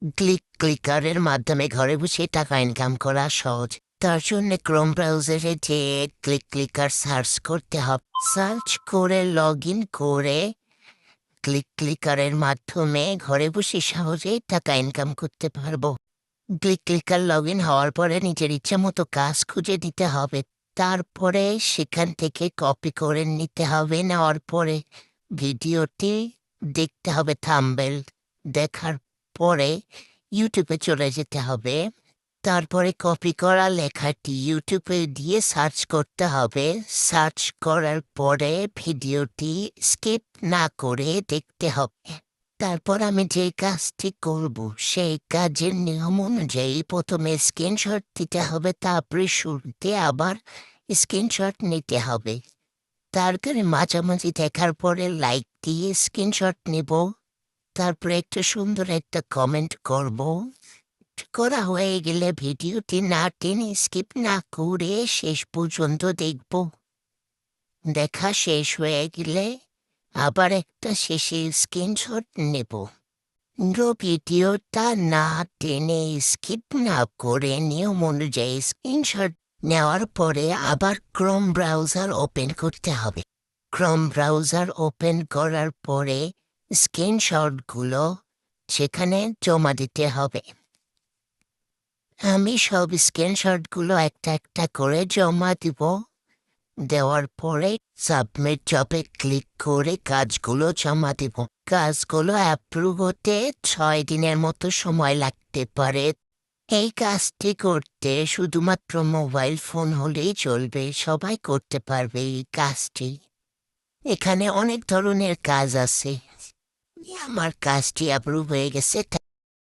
ক্লিকারের মাধ্যমে ঘরে বসে টাকা ইনকাম করা সহজ। তার জন্য ক্রোম ব্রাউজারে যেয়ে ক্লিকার সার্চ করতে হবে। সার্চ করে লগ ইন করে ক্লিকারের মাধ্যমে ঘরে বসে সহজেই টাকা ইনকাম করতে পারবো। ক্লিকার লগ ইন হওয়ার পরে নিজের ইচ্ছা মতো কাজ খুঁজে দিতে হবে। তারপরে সেখান থেকে কপি করে নিতে হবে। নেওয়ার পরে ভিডিওটি দেখতে হবে, থাম্বনেল দেখার পরে ইউটিউবে চলে যেতে হবে। তারপরে কপি করা লেখাটি ইউটিউবে দিয়ে সার্চ করতে হবে। সার্চ করার পরে ভিডিওটি স্কিপ না করে দেখতে হবে। তারপর আমি যে কাজটি করব সেই কাজের নিয়ম অনুযায়ী প্রথমে স্ক্রিনশট দিতে হবে, তারপরে শুরুতে আবার স্ক্রিনশট নিতে হবে। তারপরে মাঝামাঝি দেখার পরে লাইক দিয়ে স্ক্রিনশট নেব। তারপরে একটা সুন্দর একটা কমেন্ট করব। করা হয়ে গেলে ভিডিওটি না টেনে স্কিপ না করে শেষ পর্যন্ত দেখব। দেখা শেষ হয়ে গেলে আবার একটা শেষে স্ক্রিনশট নেব। পুরো ভিডিওটা না টেনে স্কিপ না করে নিয়ম অনুযায়ী স্ক্রিনশট নেওয়ার পরে আবার ক্রোম ব্রাউজার ওপেন করতে হবে। ক্রোম ব্রাউজার ওপেন করার পরে স্ক্রিনশটগুলো সেখানে জমা দিতে হবে। আমি সব স্ক্রিনশটগুলো একটা একটা করে জমা দিব। দেওয়ার পরে সাবমিট জবে ক্লিক করে কাজগুলো জমা দিব। কাজগুলো অ্যাপ্রুভ হতে 6 দিনের মতো সময় লাগতে পারে। এই কাজটি করতে শুধুমাত্র মোবাইল ফোন হলেই চলবে, সবাই করতে পারবে এই কাজটি। এখানে অনেক ধরনের কাজ আছে। আমার কাজটি অ্যাপ্রুভ হয়ে গেছে।